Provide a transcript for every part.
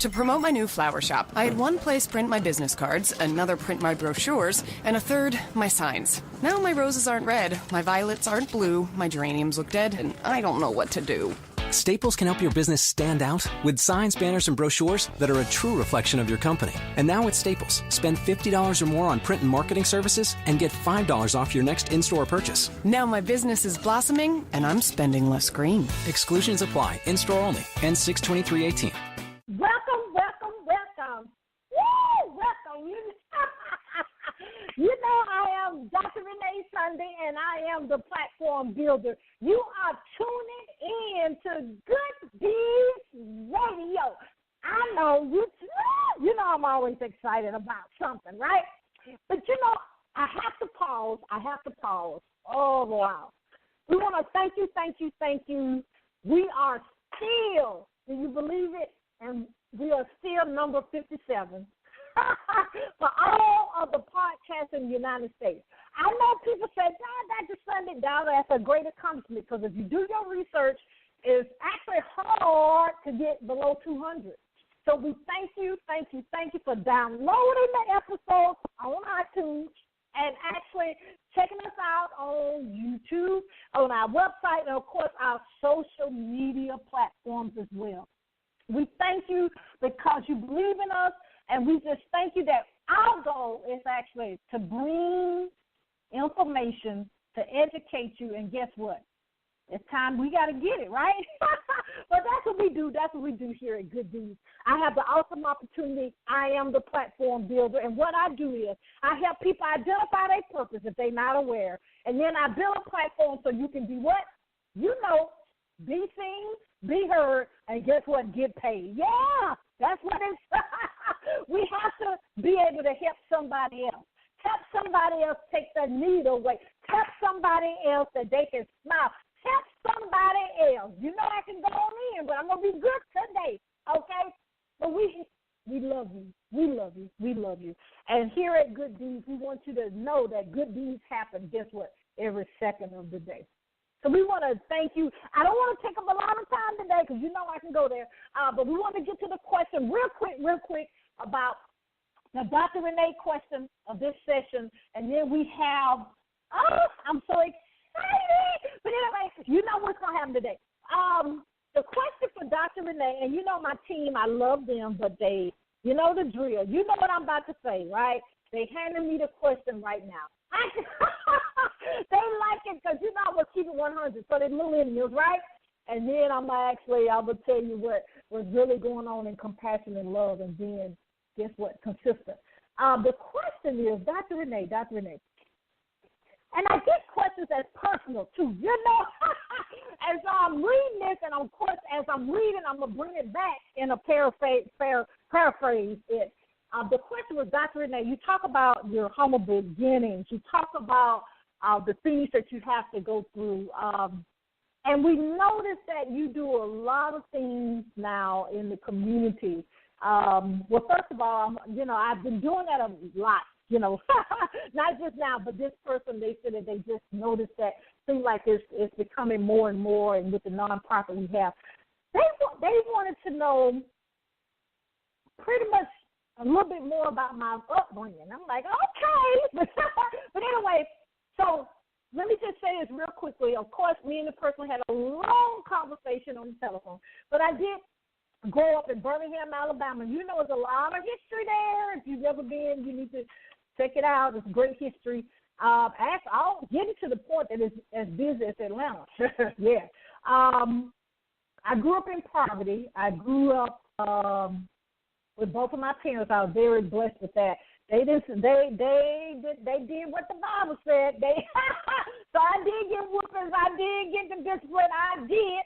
To promote my new flower shop, I had one place print my business cards, another print my brochures, and a third, my signs. Now my roses aren't red, my violets aren't blue, my geraniums look dead, and I don't know what to do. Staples can help your business stand out with signs, banners, and brochures that are a true reflection of your company. And now at Staples, spend $50 or more on print and marketing services and get $5 off your next in-store purchase. Now my business is blossoming, and I'm spending less green. Exclusions apply. In-store only. Ends 6/23/18. Welcome, welcome, welcome. Woo! Welcome. You know I am Dr. Renee Sunday, and I am the platform builder. You are tuning in to Good Deeds Radio. I know you know I'm always excited about something, right? But you know, I have to pause. Oh, wow. We want to thank you. We are still, do you believe it? And we are still number 57 for all of the podcasts in the United States. I know people say, Dr. Sunday, that's a great accomplishment, because if you do your research, it's actually hard to get below 200. So we thank you for downloading the episodes on iTunes and actually checking us out on YouTube, on our website, and, of course, our social media platforms as well. We thank you because you believe in us, and we just thank you that our goal is actually to bring information to educate you, and guess what? It's time we got to get it, right? But that's what we do. That's what we do here at Good Deeds. I have the awesome opportunity. I am the platform builder, and what I do is I help people identify their purpose if they're not aware, and then I build a platform so you can be what? You know, be seen, be heard, and guess what? Get paid. Yeah, that's what it's. We have to be able to help somebody else. Help somebody else take their need away. Help somebody else that they can smile. Help somebody else. You know I can go on in, but I'm going to be good today, okay? But we love you. We love you. We love you. And here at Good Deeds, we want you to know that good deeds happen, guess what, every second of the day. So we want to thank you. I don't want to take up a lot of time today because you know I can go there. But we want to get to the question real quick about the Dr. Renee question of this session. And then we have, I'm so excited. But anyway, you know what's going to happen today. The question for Dr. Renee, and you know my team, I love them, but they, you know the drill. You know what I'm about to say, right? They handed me the question right now. They like it because, you know, I was keeping 100, so they're millennials, right? And then I will tell you what's really going on in compassion and love, and then guess what? Consistent. The question is, Dr. Renee, and I get questions as personal, too. You know, as I'm reading this, and, of course, as I'm reading, I'm going to bring it back in a paraphrase it. The question was, Dr. Renee, you talk about your humble beginnings. You talk about the things that you have to go through. And we noticed that you do a lot of things now in the community. Well, first of all, you know, I've been doing that a lot, you know, not just now, but this person, they said that they just noticed that seems like it's becoming more and more, and with the nonprofit we have. They wanted to know pretty much a little bit more about my upbringing. I'm like, okay. But anyway, so let me just say this real quickly. Of course, me and the person had a long conversation on the telephone, but I did grow up in Birmingham, Alabama. You know, there's a lot of history there. If you've never been, you need to check it out. It's great history. I'll get it to the point that it's as busy as Atlanta. Yeah. I grew up in poverty. I grew up with both of my parents. I was very blessed with that. They did what the Bible said. So I did get whoopings. I did get the discipline. I did.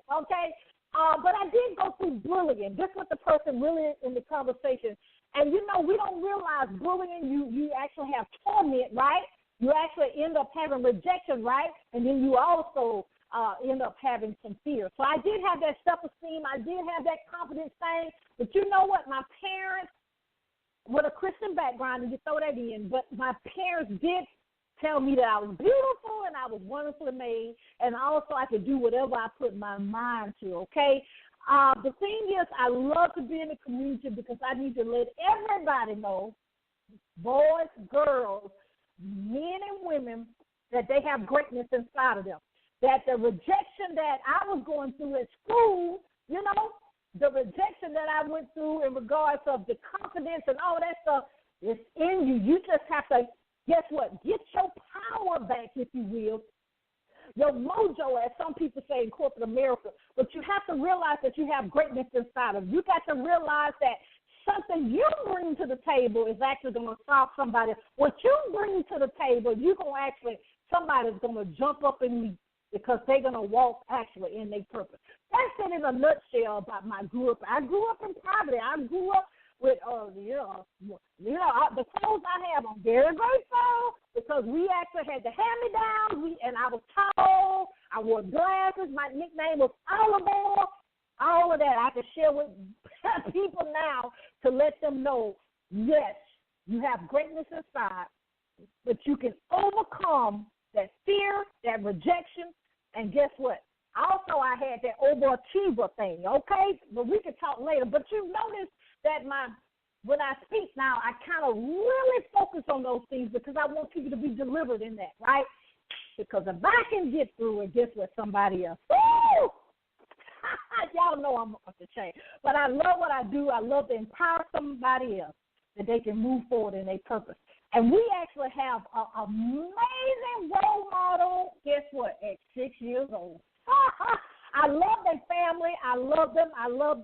Okay. But I did go through bullying. This was the person really in the conversation. And, you know, we don't realize bullying, you actually have torment, right? You actually end up having rejection, right? And then you also end up having some fear. So I did have that self-esteem. I did have that confidence thing. But you know what? My parents, with a Christian background, and you throw that in, but my parents did tell me that I was beautiful and I was wonderfully made, and also I could do whatever I put my mind to, okay? The thing is, I love to be in the community because I need to let everybody know, boys, girls, men and women, that they have greatness inside of them. That the rejection that I was going through at school, you know, the rejection that I went through in regards of the confidence and all that stuff is in you. You just have to, guess what, get your power back, if you will. Your mojo, as some people say in corporate America, but you have to realize that you have greatness inside of you. You got to realize that something you bring to the table is actually going to solve somebody. What you bring to the table, you're going to actually, somebody's going to jump up and leap because they're going to walk actually in their purpose. That's it in a nutshell about my grew up. I grew up in poverty. I grew up with, the clothes I have, I'm very grateful because we actually had the hand-me-downs, and I was tall. I wore glasses. My nickname was Oliver. All of that I can share with people now to let them know, yes, you have greatness inside, but you can overcome that fear, that rejection, and guess what? Also, I had that overachiever thing, okay? But we can talk later. But you notice that when I speak now, I kind of really focus on those things because I want people to be delivered in that, right? Because if I can get through it, guess what? Somebody else. Woo! Y'all know I'm off the chain. But I love what I do. I love to empower somebody else that they can move forward in their purpose. And we actually have an amazing role model, guess what, at 6 years old. I love their family. I love them. I look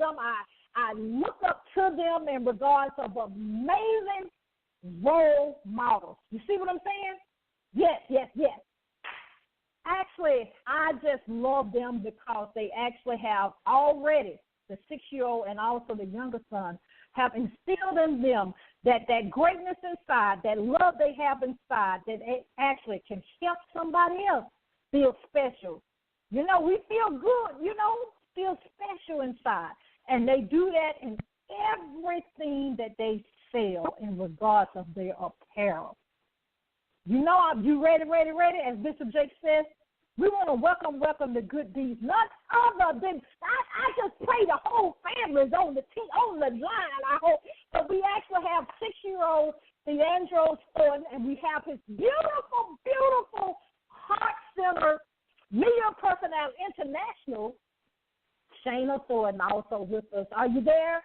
up to them in regards of amazing role models. You see what I'm saying? Yes. Actually, I just love them because they actually have already, the 6-year-old and also the younger son, have instilled in them that greatness inside, that love they have inside, that it actually can help somebody else feel special. You know, we feel good, feel special inside. And they do that in everything that they sell in regards of their apparel. You ready, as Bishop Jake says? We want to welcome the good deeds. None other than, I just pray the whole family's on the line, I hope. But we actually have 6-year-old Treandos Thornton, and we have his beautiful, beautiful heart-centered media personnel international, Shayna Thornton, also with us. Are you there?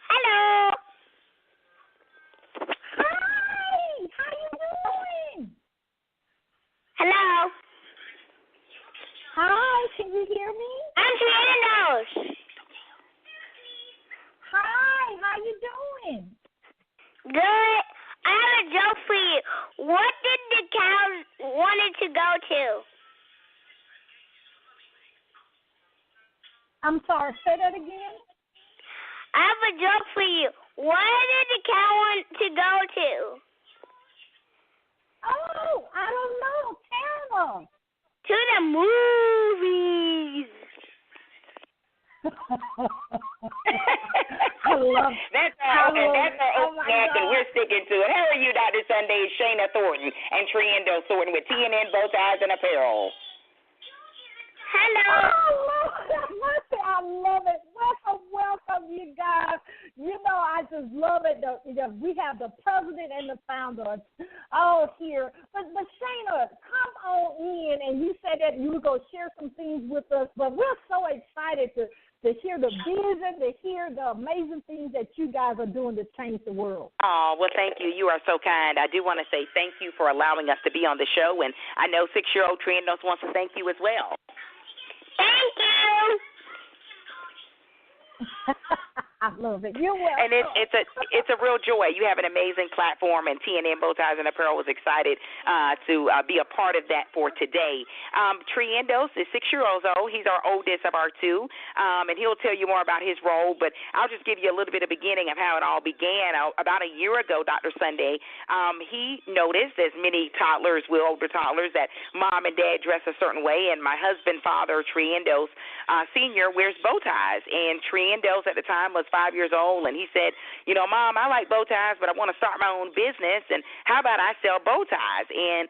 Hello. Hi. How you doing? Hello. Hi. Can you hear me? I'm Treandos. Hi. How you doing? Good. I have a joke for you. What did the cow wanted to go to? I'm sorry. Say that again. I have a joke for you. Where did the cow want to go to? Oh, I don't know. Tell them. To the movies. I love That's our opening and we're sticking to it. How are you, Dr. Sunday, Shayna Thornton, and Treandos Thornton with TNN Bow Ties and Apparel? Hello. I love it. Welcome, you guys. I just love it. We have the president and the founder all here. But Shayna, come on in, and you said that you were going to share some things with us, but we're so excited to hear the vision, to hear the amazing things that you guys are doing to change the world. Oh, well, thank you. You are so kind. I do want to say thank you for allowing us to be on the show, and I know 6-year-old Treandos wants to thank you as well. Thank you. I love it. You're welcome. And it's a real joy. You have an amazing platform, and TNN Bow Ties and Apparel was excited to be a part of that for today. Treandos is 6 years old. He's our oldest of our two, and he'll tell you more about his role, but I'll just give you a little bit of beginning of how it all began. About a year ago, Dr. Sunday, he noticed, as many toddlers will, older toddlers, that mom and dad dress a certain way, and my husband, father, Treandos Sr., wears bow ties, and Treandos at the time was 5 years old, and he said, you know, Mom, I like bow ties, but I want to start my own business, and how about I sell bow ties? And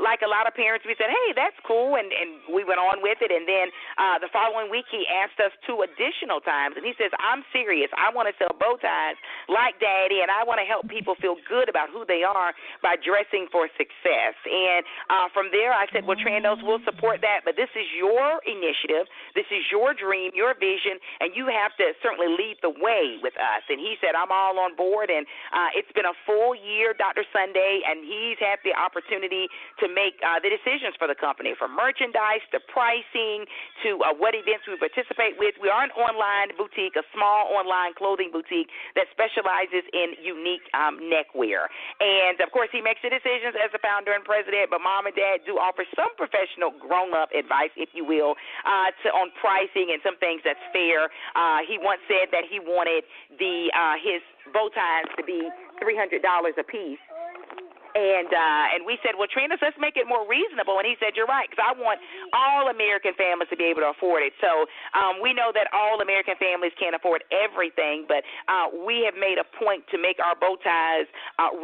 like a lot of parents, we said, hey, that's cool, and we went on with it. And then the following week, he asked us 2 additional times, and he says, I'm serious. I want to sell bow ties like Daddy, and I want to help people feel good about who they are by dressing for success. And from there, I said, well, Treandos, we'll support that, but this is your initiative. This is your dream, your vision, and you have to certainly lead the way with us. And he said, I'm all on board, and it's been a full year, Dr. Sunday, and he's had the opportunity to make the decisions for the company, from merchandise to pricing to what events we participate with. We are an online boutique, a small online clothing boutique that specializes in unique neckwear. And, of course, he makes the decisions as the founder and president, but Mom and Dad do offer some professional grown-up advice, if you will, on pricing and some things that's fair. He once said that he wanted his bow ties to be $300 a piece. And we said, well, Treandos, let's make it more reasonable. And he said, you're right, because I want all American families to be able to afford it. So we know that all American families can't afford everything, but we have made a point to make our bow ties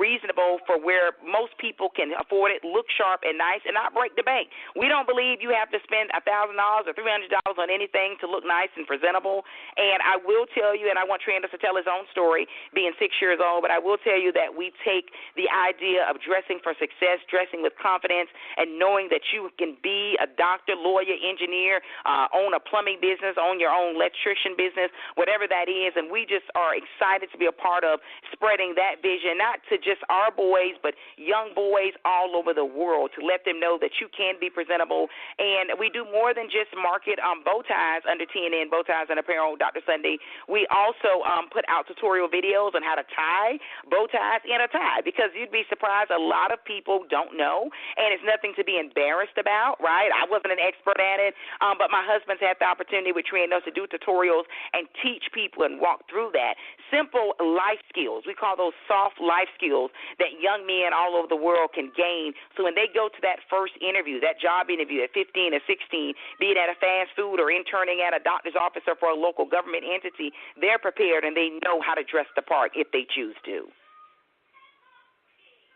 reasonable for where most people can afford it, look sharp and nice, and not break the bank. We don't believe you have to spend $1,000 or $300 on anything to look nice and presentable. And I will tell you, and I want Treandos to tell his own story, being 6 years old, but I will tell you that we take the idea of dressing for success, dressing with confidence, and knowing that you can be a doctor, lawyer, engineer, own a plumbing business, own your own electrician business, whatever that is. And we just are excited to be a part of spreading that vision, not to just our boys, but young boys all over the world, to let them know that you can be presentable. And we do more than just market bow ties under TNN, Bow Ties and Apparel, Dr. Sunday. We also put out tutorial videos on how to tie bow ties in a tie, because you'd be surprised, a lot of people don't know, and it's nothing to be embarrassed about, right? I wasn't an expert at it, but my husband's had the opportunity with Treandos to do tutorials and teach people and walk through that. Simple life skills. We call those soft life skills that young men all over the world can gain. So when they go to that first interview, that job interview at 15 or 16, be it at a fast food or interning at a doctor's office or for a local government entity, they're prepared and they know how to dress the part if they choose to.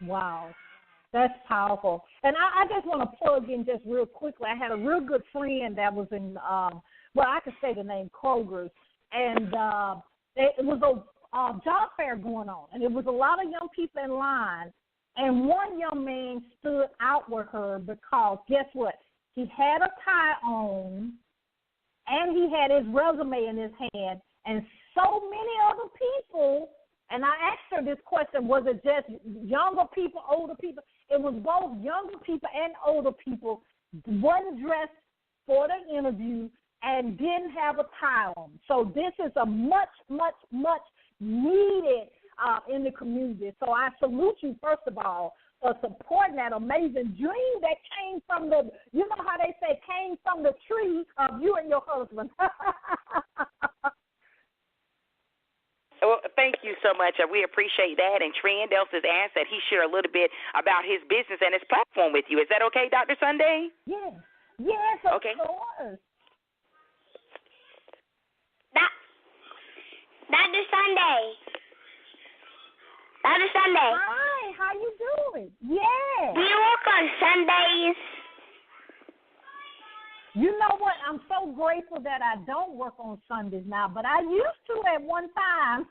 Wow, that's powerful. And I just want to plug in just real quickly. I had a real good friend that was in, well, I could say the name Kroger's, and it was a job fair going on, and there was a lot of young people in line, and one young man stood out with her because, guess what, he had a tie on, and he had his resume in his hand, and so many other people. And I asked her this question, was it just younger people, older people? It was both younger people and older people, one dressed for the interview and didn't have a tie on. So this is a much, much, much needed in the community. So I salute you, first of all, for supporting that amazing dream that came from the, you know how they say, came from the tree of you and your husband. Well, thank you so much. We appreciate that. And Treandos has asked that he share a little bit about his business and his platform with you. Is that okay, Dr. Sunday? Yes. Yes, of okay. course. Dr. Sunday. Dr. Sunday. Hi, how you doing? Yeah. Do you work on Sundays? You know what? I'm so grateful that I don't work on Sundays now, but I used to at one time.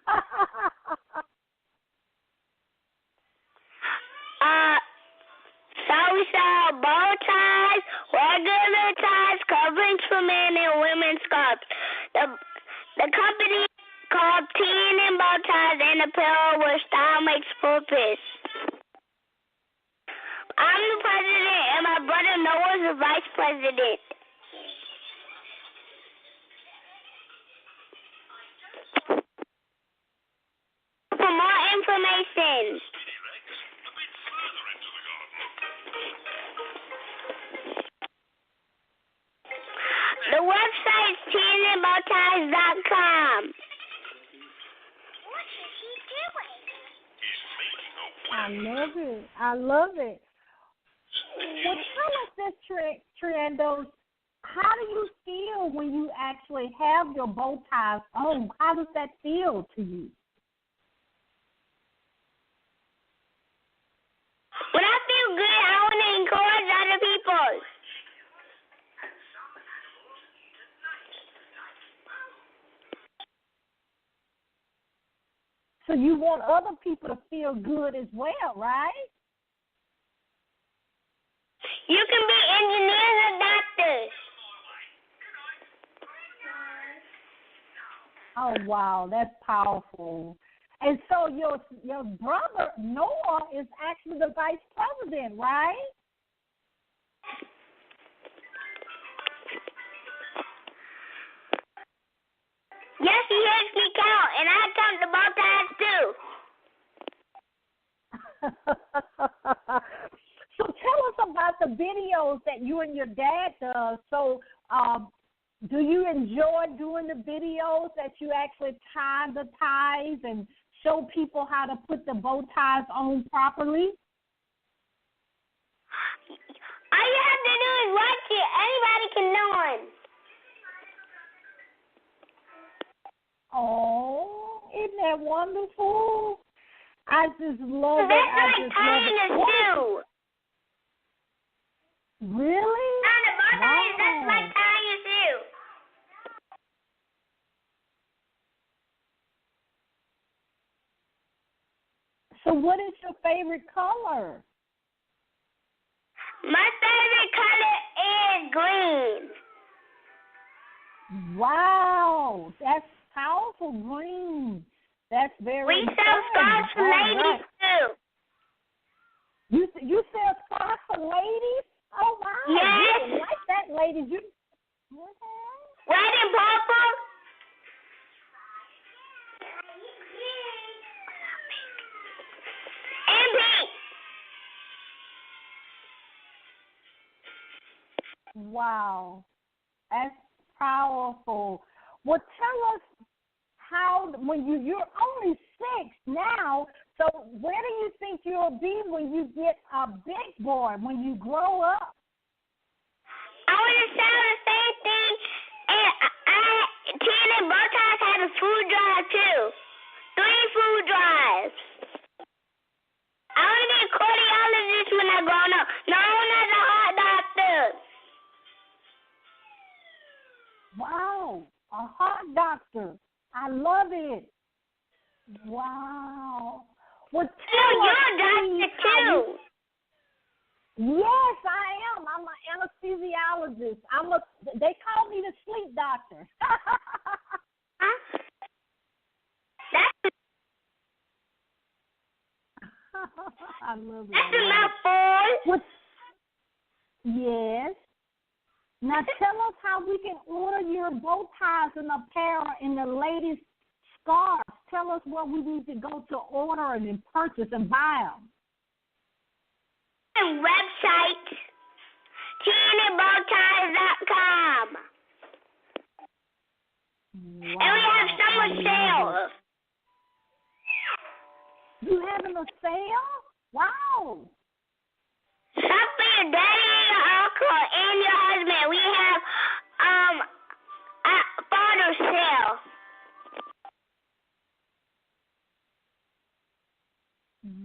So we sell bow ties, regular ties, coverings for men and women's scarves. The company called TNN Bow Ties and Apparel, where style makes purpose. I'm the president, and my brother Noah's the vice president. For more information, the website is tnnbowties.com. I love it. I love it. Well, tell us this, Treandos. how do you feel when you actually have your bow ties on? How does that feel to you? When I feel good, I want to encourage other people. So you want other people to feel good as well, right? You can be engineers and doctors. Oh, wow, that's powerful. And so your brother, Noah, is actually the vice president, right? Yes, he helps me count, and I count the bow ties, too. So tell us about the videos that you and your dad does. So do you enjoy doing the videos that you actually tie the ties and show people how to put the bow ties on properly? All you have to do is watch it. Anybody can learn. Oh, isn't that wonderful? I just love it. That's I like just tying a love it. shoe. Really? On the bow ties, Wow. that's like tying a shoe. So what is your favorite color? My favorite color is green. Wow, that's powerful green. That's very We sell scarves for ladies, too. You sell scarves for ladies? Oh, wow. Yes. You like that, ladies. You Red and purple. And pink. Wow, that's powerful. Well, tell us how, when you're only 6 now, so where do you think you'll be when you get a big boy, when you grow up? I want to sell the same thing, and Tina and bow ties had a food drive, too. 3 food drives. I want to be a cardiologist when I grow up, known as a heart doctor. Wow, a heart doctor. I love it. Wow. Well, tell You're us, a doctor, please, too. Yes, I am. I'm an anesthesiologist. They call me the sleep doctor. Huh? I love it. That's a mouthful. Yes. Now tell us how we can order your bow ties and apparel and the latest scarves. Tell us where we need to go to order and purchase and buy them. Website, TNAbowties.com. Wow. And we have summer sales. You having a sale? Wow. Shop for your daddy, your uncle, and your husband. We have a father's sale.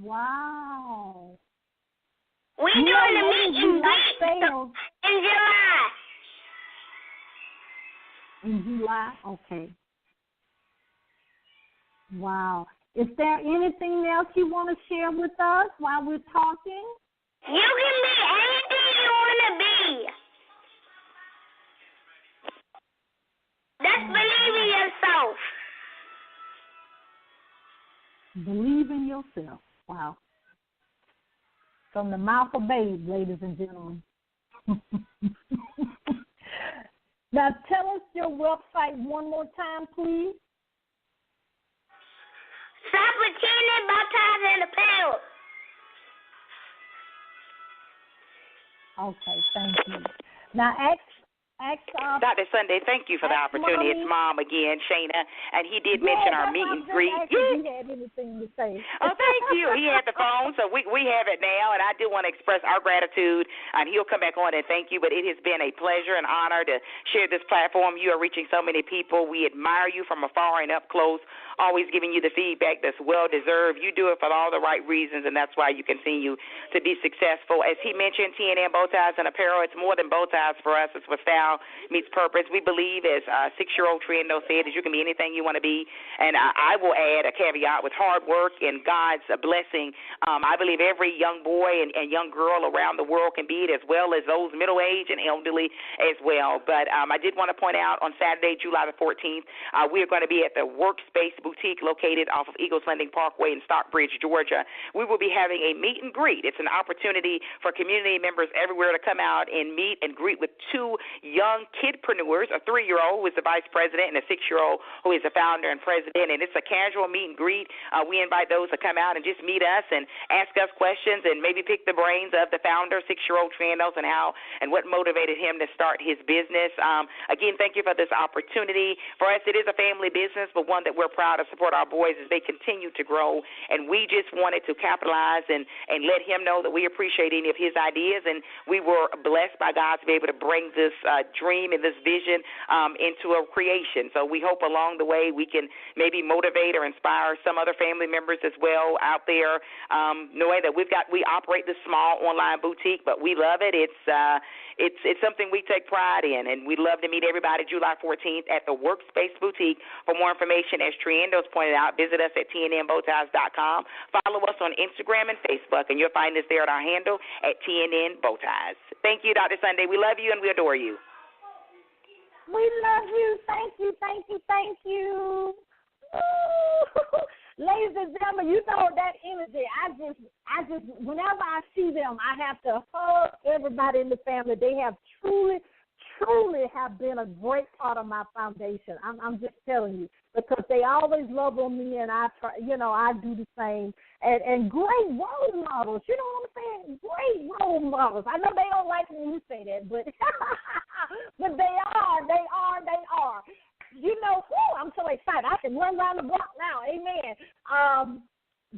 Wow. We're doing a meet and greet sales in July. in July? Okay. Wow. Is there anything else you want to share with us while we're talking? You can be anything you want to be. Just believe in yourself. Believe in yourself. Wow. From the mouth of babe, ladies and gentlemen. Now, tell us your website one more time, please. Shop with TNAbowties and Apparel. Okay, thank you. Now, Dr. Sunday, thank you for the opportunity. Mommy. It's Mom again, Shayna, and he did mention our meet and greet. If he had anything to say. Oh, thank you. He had the phone, so we have it now, and I do want to express our gratitude, and he'll come back on and thank you, but it has been a pleasure and honor to share this platform. You are reaching so many people. We admire you from afar and up close, always giving you the feedback that's well-deserved. You do it for all the right reasons, and that's why you continue to be successful. As he mentioned, TNN Bow Ties and Apparel, it's more than bow ties for us. It's what style meets purpose. We believe, as 6-year-old Treandos said, that you can be anything you want to be. And I will add a caveat with hard work and God's blessing. I believe every young boy and young girl around the world can be it, as well as those middle-aged and elderly as well. But I did want to point out on Saturday, July the 14th, we are going to be at the Workspace Boutique located off of Eagles Landing Parkway in Stockbridge, Georgia. We will be having a meet and greet. It's an opportunity for community members everywhere to come out and meet and greet with two young kidpreneurs, a 3-year-old who is the vice president and a 6-year-old who is the founder and president, and it's a casual meet and greet. We invite those to come out and just meet us and ask us questions and maybe pick the brains of the founder, 6-year-old Treandos, and how and what motivated him to start his business. Again, thank you for this opportunity. For us, it is a family business, but one that we're proud to support our boys as they continue to grow, and we just wanted to capitalize and let him know that we appreciate any of his ideas, and we were blessed by God to be able to bring this dream and this vision into a creation. So we hope along the way we can maybe motivate or inspire some other family members as well out there, knowing that we operate this small online boutique, but we love it. It's something we take pride in, and we'd love to meet everybody July 14th at the Workspace Boutique. For more information, as Treandos pointed out, visit us at tnnbowties.com. Follow us on Instagram and Facebook, and you'll find us there at our handle at TNN Bowties. Thank you, Dr. Sunday. We love you and we adore you. We love you. Thank you, thank you, thank you. Ladies and gentlemen, you know that energy. I just, whenever I see them, I have to hug everybody in the family. They have truly have been a great part of my foundation. I'm just telling you, because they always love on me, and I try, I do the same. And great role models, you know what I'm saying? Great role models. I know they don't like when you say that, but but they are. I'm so excited. I can run around the block now. Amen.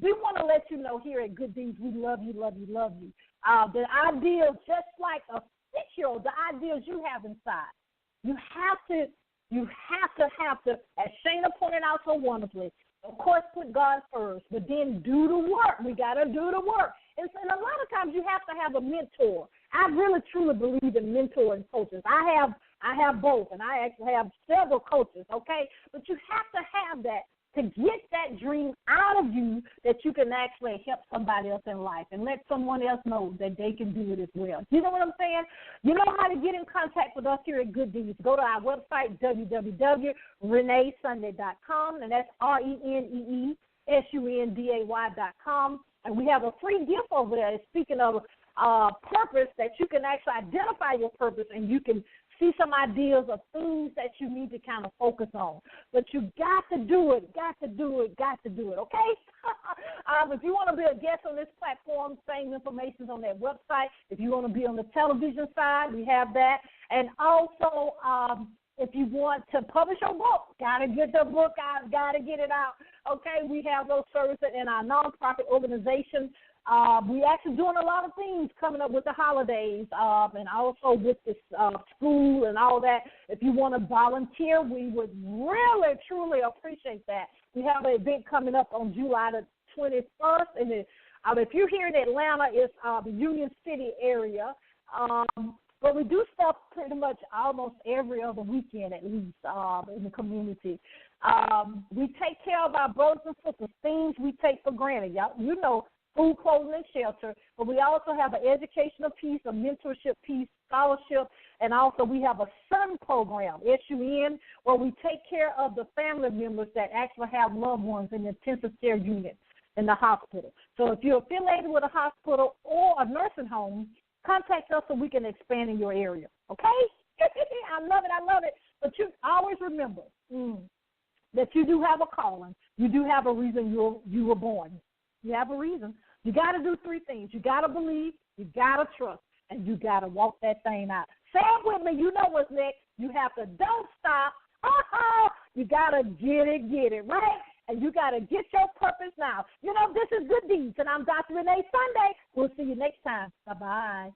We want to let you know here at Good Deeds, we love you, love you, love you. The ideals, just like a 6-year-old, the ideals you have inside, you have to, as Shayna pointed out so wonderfully, of course, put God first, but then do the work. We got to do the work. And a lot of times you have to have a mentor. I really, truly believe in mentoring coaches. I have both, and I actually have several coaches, okay? But you have to have that to get that dream out of you, that you can actually help somebody else in life and let someone else know that they can do it as well. You know what I'm saying? You know how to get in contact with us here at Good Deeds. Go to our website, www.reneesunday.com, and that's RENEESUNDAY.com. And we have a free gift over there. Speaking of purpose, that you can actually identify your purpose, and you can see some ideas of things that you need to kind of focus on. But you got to do it, okay? If you want to be a guest on this platform, same information is on that website. If you want to be on the television side, we have that. And also, if you want to publish your book, got to get the book out, got to get it out, okay? We have those services in our nonprofit organization. We actually doing a lot of things coming up with the holidays, and also with this school and all that. If you want to volunteer, we would really, truly appreciate that. We have an event coming up on July the 21st, and if you're here in Atlanta, it's the Union City area. But we do stuff pretty much almost every other weekend, at least, in the community. We take care of our brothers and sisters, things we take for granted. Y'all, you know, food, clothing, and shelter. But we also have an educational piece, a mentorship piece, scholarship, and also we have a SUN program, SUN, where we take care of the family members that actually have loved ones in the intensive care unit in the hospital. So if you're affiliated with a hospital or a nursing home, contact us so we can expand in your area, okay? I love it. But you always remember that you do have a calling. You do have a reason you were born. You have a reason. You got to do 3 things. You got to believe, you got to trust, and you got to walk that thing out. Say it with me. You know what's next. You have to don't stop. You got to get it, right? And you got to get your purpose now. You know, this is Good Deeds, and I'm Dr. Renee Sunday. We'll see you next time. Bye-bye.